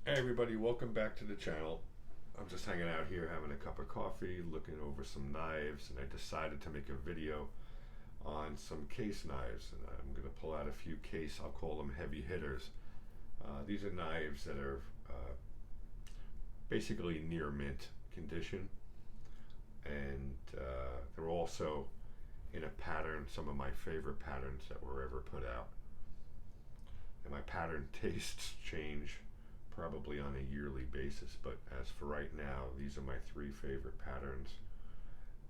Hey everybody, welcome back to the channel. I'm just hanging out here having a cup of coffee, looking over some knives, and I decided to make a video on some case knives. And I'm going to pull out a few case, I'll call them heavy hitters. These are knives that are basically near mint condition, and they're also in a pattern, some of my favorite patterns that were ever put out. And my pattern tastes change probably on a yearly basis, but as for right now, these are my three favorite patterns,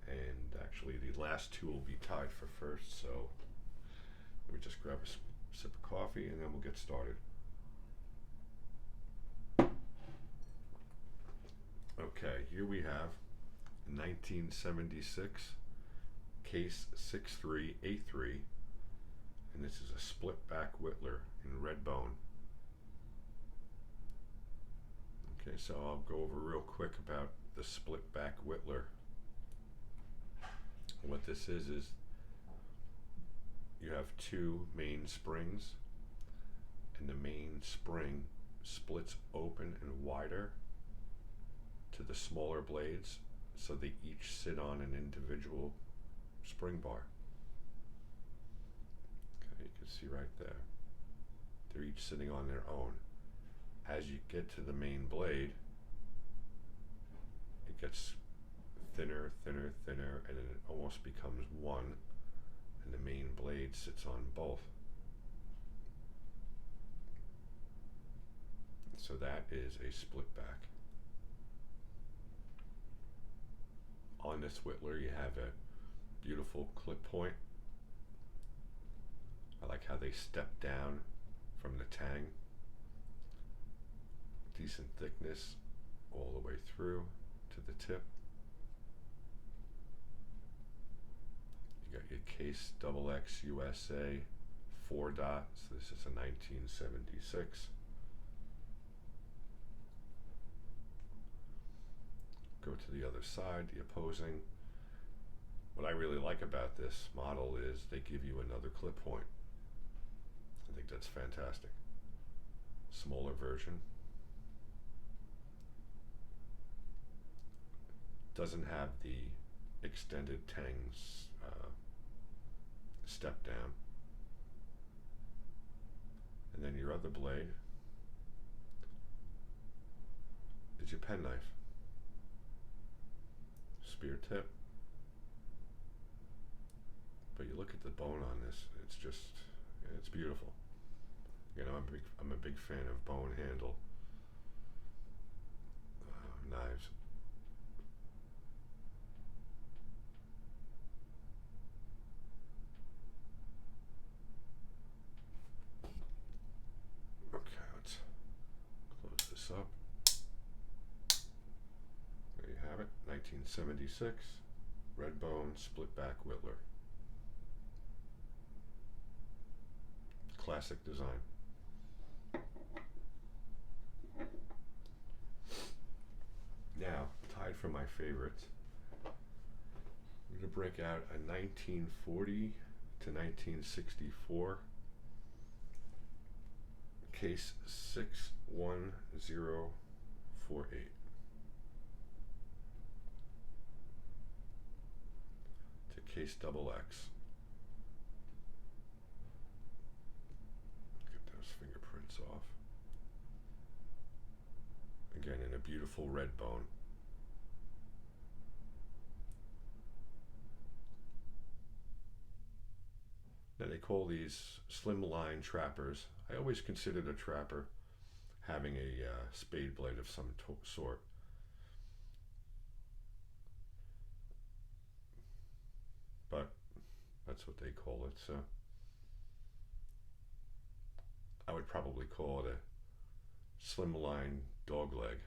and actually the last two will be tied for first. So let me just grab a sip of coffee and then we'll get started. Okay, here we have 1976 case 6383, and this is a split back Whittler in red bone. Okay, so I'll go over real quick about the split back Whittler. What this is you have two main springs, and the main spring splits open and wider to the smaller blades, so they each sit on an individual spring bar. Okay, you can see right there. They're each sitting on their own. As you get to the main blade, it gets thinner, thinner, thinner, and then it almost becomes one, and the main blade sits on both. So that is a split back. On this Whittler, you have a beautiful clip point. I like how they step down from the tang. Decent thickness all the way through to the tip. You got your case XX USA 4 dots. This is a 1976. Go to the other side, the opposing. What I really like about this model is they give you another clip point. I think that's fantastic. Smaller version. Doesn't have the extended tangs step down. And then your other blade is your penknife. Spear tip. But you look at the bone on this, it's just, it's beautiful. You know, I'm a big fan of bone handle knives. Okay, let's close this up. There you have it, 1976 Red Bone split back Whittler. Classic design. Now, tied for my favorites, I'm going to break out a 1940 to 1964 case 61048. To case XX. Get those fingerprints off. Again, in a beautiful red bone. Now they call these slimline trappers. I always considered a trapper having a spade blade of some sort. But that's what they call it, so I would probably call it a slimline dog leg.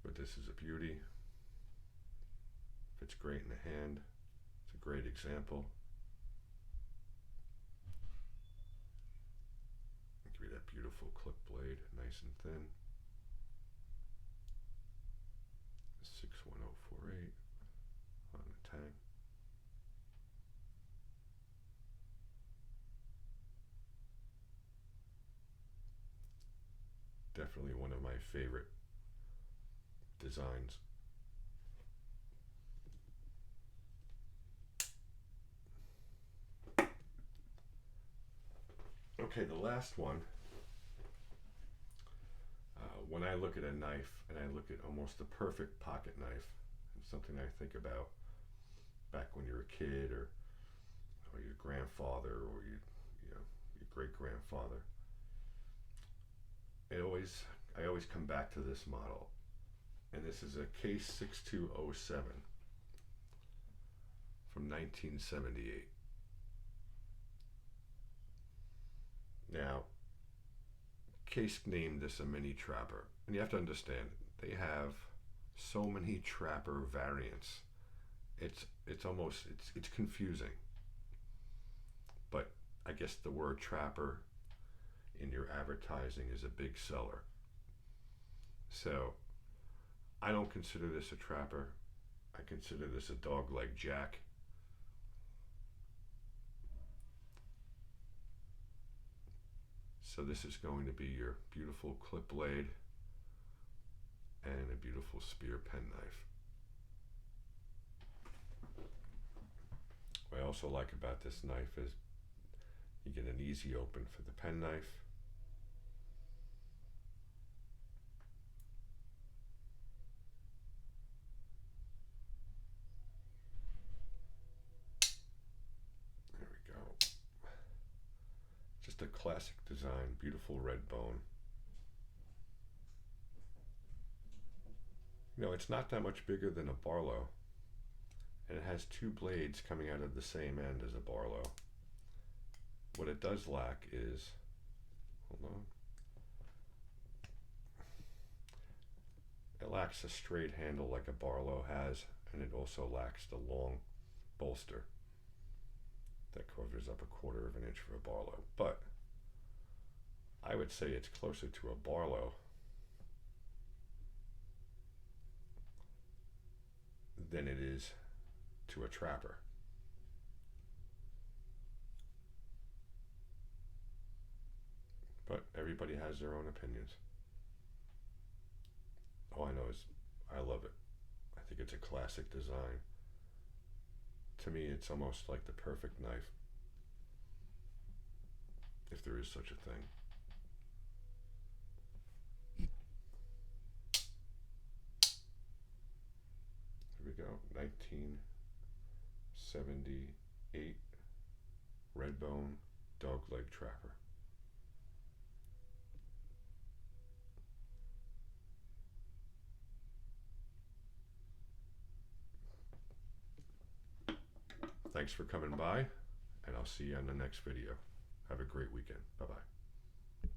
But this is a beauty. Fits great in the hand. It's a great example. Give you that beautiful clip blade, nice and thin. 61048. definitely one of my favorite designs. Okay, the last one. When I look at a knife, and I look at almost the perfect pocket knife, it's something I think about back when you were a kid, or your grandfather, or your great grandfather. I always come back to this model, and this is a case 6207 from 1978. Now, Case named this a mini trapper, and you have to understand they have so many trapper variants. It's almost it's confusing. But I guess the word trapper in your advertising is a big seller. So I don't consider this a trapper. I consider this a dog leg jack. So this is going to be your beautiful clip blade and a beautiful spear penknife. What I also like about this knife is you get an easy open for the penknife. There we go. Just a classic design, beautiful red bone. You know, it's not that much bigger than a Barlow, and it has two blades coming out of the same end as a Barlow. What it does lack is, hold on, it lacks a straight handle like a Barlow has, and it also lacks the long bolster that covers up 1/4 of an inch for a Barlow. But I would say it's closer to a Barlow than it is to a trapper. But everybody has their own opinions. All I know is I love it. I think it's a classic design. To me, it's almost like the perfect knife, if there is such a thing. Here we go, 1978 Red Bone Dogleg Trapper. Thanks for coming by, and I'll see you on the next video. Have a great weekend. Bye-bye.